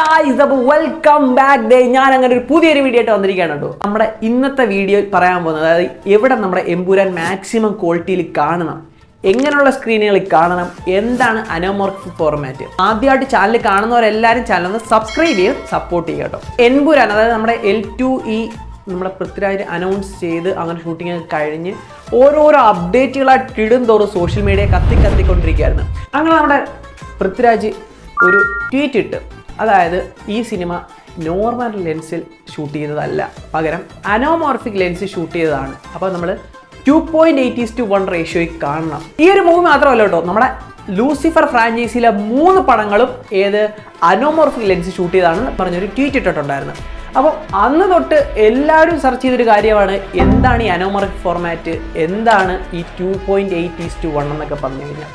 Guys, അപ്പോൾ welcome back day. ഞാൻ അങ്ങനെ ഒരു പുതിയൊരു വീഡിയോ ആയിട്ട് വന്നിരിക്കുകയാണ് കേട്ടോ. നമ്മുടെ ഇന്നത്തെ വീഡിയോ പറയാൻ പോകുന്നത്, അതായത് എവിടെ നമ്മുടെ എമ്പുരാൻ മാക്സിമം ക്വാളിറ്റിയിൽ കാണണം, എങ്ങനെയുള്ള സ്ക്രീനുകളിൽ കാണണം, എന്താണ് അനോമോർഫിക് ഫോർമാറ്റ്. ആദ്യമായിട്ട് ചാനൽ കാണുന്നവരെല്ലാവരും ചാനൽ ഒന്ന് സബ്സ്ക്രൈബ് ചെയ്ത് സപ്പോർട്ട് ചെയ്യുക കേട്ടോ. എമ്പുരാൻ, അതായത് നമ്മുടെ L2E നമ്മുടെ പൃഥ്വിരാജ് അനൗൺസ് ചെയ്ത് അങ്ങനെ ഷൂട്ടിംഗ് കഴിഞ്ഞ് ഓരോരോ അപ്ഡേറ്റുകളായിട്ട് ഇടും തോറും സോഷ്യൽ മീഡിയ കത്തിക്കൊണ്ടിരിക്കുകയായിരുന്നു. അങ്ങനെ നമ്മുടെ പൃഥ്വിരാജ് ഒരു ട്വീറ്റ് ഇട്ട്, അതായത് ഈ സിനിമ നോർമൽ ലെൻസിൽ ഷൂട്ട് ചെയ്തതല്ല, പകരം അനോമോർഫിക് ലെൻസിൽ ഷൂട്ട് ചെയ്തതാണ്. അപ്പോൾ നമ്മൾ 2.8:1 റേഷ്യോയിൽ കാണണം. ഈ ഒരു മൂവി മാത്രമല്ല കേട്ടോ, നമ്മുടെ ലൂസിഫർ ഫ്രാഞ്ചൈസിയിലെ 3 പടങ്ങളും ഏത് അനോമോർഫിക് ലെൻസ് ഷൂട്ട് ചെയ്താണെന്ന് പറഞ്ഞൊരു ട്വീറ്റ് ഇട്ടിട്ടുണ്ടായിരുന്നു. അപ്പോൾ അന്ന് തൊട്ട് എല്ലാവരും സെർച്ച് ചെയ്തൊരു കാര്യമാണ്, എന്താണ് ഈ അനോമോർഫിക് ഫോർമാറ്റ്, എന്താണ് ഈ 2.8:1 എന്നൊക്കെ പറഞ്ഞു കഴിഞ്ഞാൽ.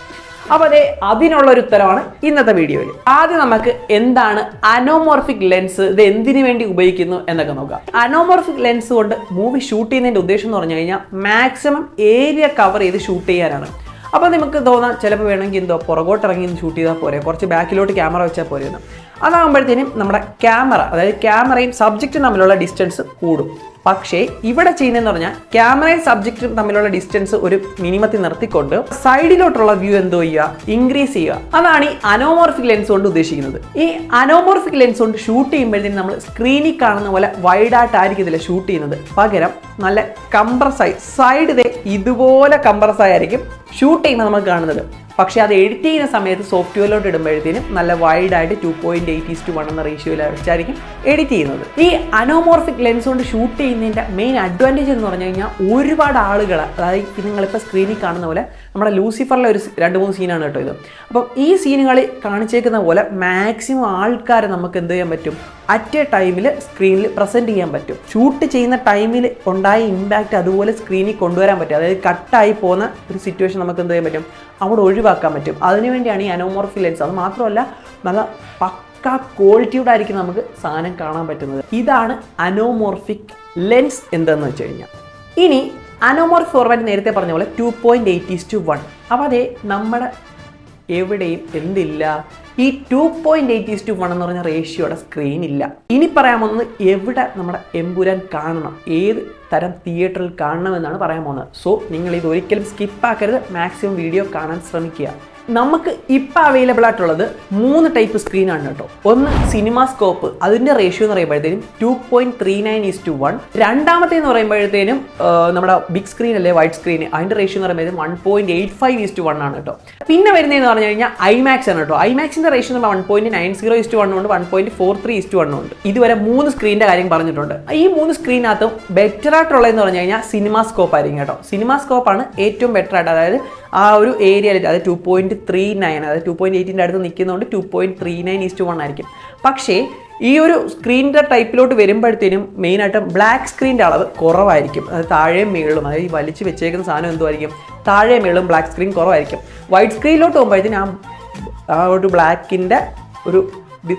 അപ്പോൾ അതിനുള്ളൊരു ഉത്തരവാണ് ഇന്നത്തെ വീഡിയോയിൽ. ആദ്യം നമുക്ക് എന്താണ് അനോമോർഫിക് ലെൻസ്, ഇത് എന്തിനു വേണ്ടി ഉപയോഗിക്കുന്നു എന്നൊക്കെ നോക്കാം. അനോമോർഫിക് ലെൻസ് കൊണ്ട് മൂവി ഷൂട്ട് ചെയ്യുന്നതിൻ്റെ ഉദ്ദേശം എന്ന് പറഞ്ഞു കഴിഞ്ഞാൽ മാക്സിമം ഏരിയ കവർ ചെയ്ത് ഷൂട്ട് ചെയ്യാനാണ്. അപ്പോൾ നമുക്ക് തോന്നാം ചിലപ്പോൾ വേണമെങ്കിൽ പുറകോട്ട് ഇറങ്ങി ഷൂട്ട് ചെയ്താൽ പോരെ, കുറച്ച് ബാക്കിലോട്ട് ക്യാമറ വെച്ചാൽ പോരെയെന്ന്. അതാകുമ്പോഴത്തേനും നമ്മുടെ ക്യാമറ, അതായത് ക്യാമറയും സബ്ജക്റ്റും തമ്മിലുള്ള ഡിസ്റ്റൻസ് കൂടും. പക്ഷേ ഇവിടെ ചെയ്യുന്നതെന്ന് പറഞ്ഞാൽ ക്യാമറയും സബ്ജക്റ്റും തമ്മിലുള്ള ഡിസ്റ്റൻസ് ഒരു മിനിമത്തിൽ നിർത്തിക്കൊണ്ട് സൈഡിലോട്ടുള്ള വ്യൂ എന്തോ ചെയ്യുക, ഇൻക്രീസ് ചെയ്യുക. അതാണ് ഈ അനോമോർഫിക് ലെൻസ് കൊണ്ട് ഉദ്ദേശിക്കുന്നത്. ഈ അനോമോർഫിക് ലെൻസ് കൊണ്ട് ഷൂട്ട് ചെയ്യുമ്പോഴത്തേനും നമ്മൾ സ്ക്രീനിൽ കാണുന്ന പോലെ വൈഡായിട്ടായിരിക്കും ഇതിൽ ഷൂട്ട് ചെയ്യുന്നത്. പകരം നല്ല കംപ്രസായി സൈഡ് ഇതുപോലെ കംപ്രസായിരിക്കും ഷൂട്ട് ചെയ്യുമ്പോൾ നമുക്ക് കാണുന്നത്. പക്ഷേ അത് എഡിറ്റ് ചെയ്യുന്ന സമയത്ത് സോഫ്റ്റ്വെയറിലോട്ട് ഇടുമ്പോഴത്തേനും നല്ല വൈഡായിട്ട് 2.8:1 എന്ന റേഷ്യോയിൽ വെച്ചായിരിക്കും എഡിറ്റ് ചെയ്യുന്നത്. ഈ അനോമോർഫിക് ലെൻസ് കൊണ്ട് ഷൂട്ട് ചെയ്യുന്നതിൻ്റെ മെയിൻ അഡ്വാൻറ്റേജ് എന്ന് പറഞ്ഞു കഴിഞ്ഞാൽ, ഒരുപാട് ആളുകൾ, അതായത് നിങ്ങളിപ്പോൾ സ്ക്രീനിൽ കാണുന്ന പോലെ നമ്മുടെ ലൂസിഫറിലെ ഒരു 2-3 സീനാണ് കേട്ടോ ഇത്. അപ്പം ഈ സീനുകളിൽ കാണിച്ചേക്കുന്ന പോലെ മാക്സിമം ആൾക്കാരെ നമുക്ക് എന്ത് ചെയ്യാൻ പറ്റും, അറ്റ് എ ടൈമിൽ സ്ക്രീനിൽ പ്രസൻറ്റ് ചെയ്യാൻ പറ്റും. ഷൂട്ട് ചെയ്യുന്ന ടൈമിൽ ഉണ്ടായ ഇമ്പാക്റ്റ് അതുപോലെ സ്ക്രീനിൽ കൊണ്ടുവരാൻ പറ്റും. അതായത് കട്ടായി പോകുന്ന ഒരു സിറ്റുവേഷൻ നമുക്ക് എന്ത് ചെയ്യാൻ പറ്റും, അവിടെ ഒഴിവാക്കാൻ പറ്റും. അതിനുവേണ്ടിയാണ് ഈ അനോമോർഫിക് ലെൻസ്. അത് മാത്രമല്ല നല്ല പക്ക ക്വാളിറ്റിയോടെ ആയിരിക്കും നമുക്ക് സാധനം കാണാൻ പറ്റുന്നത്. ഇതാണ് അനോമോർഫിക് ലെൻസ് എന്തെന്ന് വെച്ച് കഴിഞ്ഞാൽ. ഇനി അനോമോർഫിക് ഫോർമാറ്റ് നേരത്തെ പറഞ്ഞ പോലെ 2.8:1. അപ്പോൾ നമ്മുടെ എവിടെയും എന്തില്ല, ഈ 2.8:1 എന്ന് പറഞ്ഞ റേഷ്യോയുടെ സ്ക്രീൻ ഇല്ല. ഇനി പറയാൻ പോകുന്നത് എവിടെ നമ്മുടെ എമ്പുരാൻ കാണണം, ഏത് തരം തിയേറ്ററിൽ കാണണമെന്നാണ് പറയാൻ പോകുന്നത്. സോ നിങ്ങൾ ഇത് ഒരിക്കലും സ്കിപ്പാക്കരുത്, മാക്സിമം വീഡിയോ കാണാൻ ശ്രമിക്കുക. നമുക്ക് ഇപ്പം അവൈലബിൾ ആയിട്ടുള്ളത് 3 ടൈപ്പ് സ്ക്രീനാണ് കേട്ടോ. ഒന്ന് സിനിമാസ്കോപ്പ്, അതിൻ്റെ റേഷ്യോ എന്ന് പറയുമ്പോഴത്തേനും 2.39:1. രണ്ടാമത്തേന്ന് പറയുമ്പോഴത്തേനും നമ്മുടെ ബിഗ് സ്ക്രീൻ അല്ലേ, വൈറ്റ് സ്ക്രീൻ, അതിൻ്റെ റേഷ്യോ എന്ന് പറയുമ്പോഴത്തേനും 1.85:1 ആണ് കേട്ടോ. പിന്നെ വരുന്നതെന്ന് പറഞ്ഞു കഴിഞ്ഞാൽ ഐമാക്സ് ആണ് കേട്ടോ. ഐമാക്സിൻ്റെ റേഷ്യോ എന്ന് പറഞ്ഞാൽ 1.90:1 ഉണ്ട്, 1.43:1 ഉണ്ട്. ഇതുവരെ 3 സ്ക്രീനിൻ്റെ കാര്യം പറഞ്ഞിട്ടുണ്ട്. ഈ 3 സ്ക്രീനകത്തും ബെറ്റർ ആയിട്ടുള്ളതെന്ന് പറഞ്ഞു കഴിഞ്ഞാൽ സിനിമാസ്കോപ്പ് ആയിരിക്കും കേട്ടോ. സിനിമാസ്കോപ്പാണ് ഏറ്റവും ബെറ്റർ ആയിട്ട്, അതായത് ആ ഒരു ഏരിയയിൽ, അതായത് 2.39, അതായത് 2.8ൻ്റെ അടുത്ത് നിൽക്കുന്നതുകൊണ്ട് 2.39:1 ആയിരിക്കും. പക്ഷേ ഈ ഒരു സ്ക്രീനിൻ്റെ ടൈപ്പിലോട്ട് വരുമ്പോഴത്തേനും മെയിനായിട്ട് ബ്ലാക്ക് സ്ക്രീനിൻ്റെ അളവ് കുറവായിരിക്കും. അത് താഴെയും മേളും, അതായത് ഈ വലിച്ച് വെച്ചേക്കുന്ന സാധനം എന്തുമായിരിക്കും, താഴെയും മേളും ബ്ലാക്ക് സ്ക്രീൻ കുറവായിരിക്കും. വൈറ്റ് സ്ക്രീനിലോട്ട് പോകുമ്പോഴത്തേനും ആ ഒരു ബ്ലാക്കിൻ്റെ ഒരു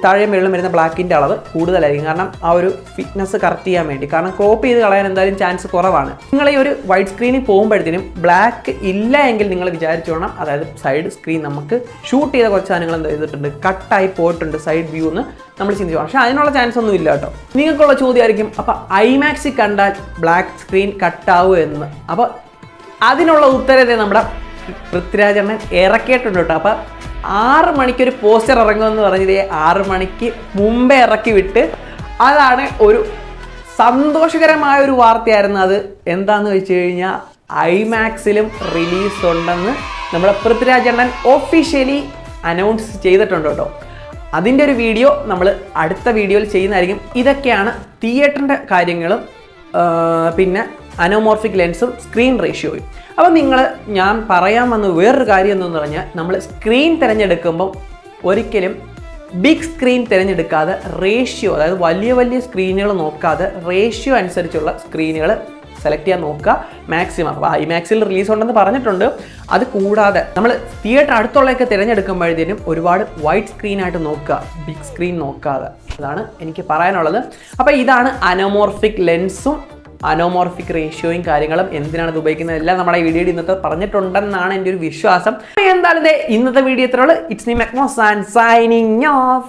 താഴെ മേളിലും വരുന്ന ബ്ലാക്കിൻ്റെ അളവ് കൂടുതലായിരിക്കും. കാരണം ആ ഒരു ഫിറ്റ്നസ് കറക്റ്റ് ചെയ്യാൻ വേണ്ടി, കാരണം ക്രോപ്പ് ചെയ്ത് കളയാൻ എന്തായാലും ചാൻസ് കുറവാണ്. നിങ്ങൾ ഈ ഒരു വൈറ്റ് സ്ക്രീനിൽ പോകുമ്പോഴത്തേനും ബ്ലാക്ക് ഇല്ല എങ്കിൽ നിങ്ങൾ വിചാരിച്ചു വേണം, അതായത് സൈഡ് സ്ക്രീൻ നമുക്ക് ഷൂട്ട് ചെയ്ത കുറച്ച് സാധനങ്ങൾ എന്ത് ചെയ്തിട്ടുണ്ട്, കട്ടായി പോയിട്ടുണ്ട് സൈഡ് വ്യൂ എന്ന് നമ്മൾ ചിന്തിച്ചു. പക്ഷേ അതിനുള്ള ചാൻസ് ഒന്നും ഇല്ല കേട്ടോ. നിങ്ങൾക്കുള്ള ചോദ്യമായിരിക്കും, അപ്പോൾ ഐമാക്സിൽ കണ്ടാൽ ബ്ലാക്ക് സ്ക്രീൻ കട്ടാവും എന്ന്. അപ്പോൾ അതിനുള്ള ഉത്തരത്തെ നമ്മുടെ പൃഥ്വിരാജണ്ണൻ ഇറക്കിയിട്ടുണ്ട് കേട്ടോ. അപ്പോൾ 6 മണിക്കൊരു പോസ്റ്റർ ഇറങ്ങുമെന്ന് പറഞ്ഞത് 6 മണിക്ക് മുമ്പേ ഇറക്കി വിട്ട്, അതാണ് ഒരു സന്തോഷകരമായ ഒരു വാർത്തയായിരുന്നു. അത് എന്താണെന്ന് വെച്ച് കഴിഞ്ഞാൽ ഐമാക്സിലും റിലീസ് ഉണ്ടെന്ന് നമ്മുടെ പൃഥ്വിരാജണ്ണൻ ഒഫീഷ്യലി അനൗൺസ് ചെയ്തിട്ടുണ്ട് കേട്ടോ. അതിൻ്റെ ഒരു വീഡിയോ നമ്മൾ അടുത്ത വീഡിയോയിൽ ചെയ്യുന്നതായിരിക്കും. ഇതൊക്കെയാണ് തിയേറ്ററിൻ്റെ കാര്യങ്ങളും പിന്നെ അനോമോർഫിക് ലെൻസും സ്ക്രീൻ റേഷ്യോയും. അപ്പോൾ ഞാൻ പറയാൻ വന്ന വേറൊരു കാര്യം എന്തെന്ന് പറഞ്ഞാൽ, നമ്മൾ സ്ക്രീൻ തിരഞ്ഞെടുക്കുമ്പം ഒരിക്കലും ബിഗ് സ്ക്രീൻ തിരഞ്ഞെടുക്കാതെ റേഷ്യോ, അതായത് വലിയ വലിയ സ്ക്രീനുകൾ നോക്കാതെ റേഷ്യോ അനുസരിച്ചുള്ള സ്ക്രീനുകൾ സെലക്ട് ചെയ്യാൻ നോക്കുക മാക്സിമം. അപ്പോൾ ഐമാക്സിൽ റിലീസ് ഉണ്ടെന്ന് പറഞ്ഞിട്ടുണ്ട്. അത് കൂടാതെ നമ്മൾ തിയേറ്റർ അടുത്തുള്ളതൊക്കെ തിരഞ്ഞെടുക്കുമ്പോഴത്തേനും ഒരുപാട് വൈറ്റ് സ്ക്രീനായിട്ട് നോക്കുക, ബിഗ് സ്ക്രീൻ നോക്കാതെ. അതാണ് എനിക്ക് പറയാനുള്ളത്. അപ്പോൾ ഇതാണ് അനോമോർഫിക് ലെൻസും അനോമോർഫിക് റേഷ്യോയും കാര്യങ്ങളും എന്തിനാണ് ഇത് ഉപയോഗിക്കുന്നത് എല്ലാം നമ്മുടെ ഈ വീഡിയോയിൽ ഇന്നത്തെ പറഞ്ഞിട്ടുണ്ടെന്നാണ് എൻ്റെ ഒരു വിശ്വാസം. എന്തായാലും ഇന്നത്തെ വീഡിയോ ഇത്രയുള്ളൂ. It's me Mekmos and signing of.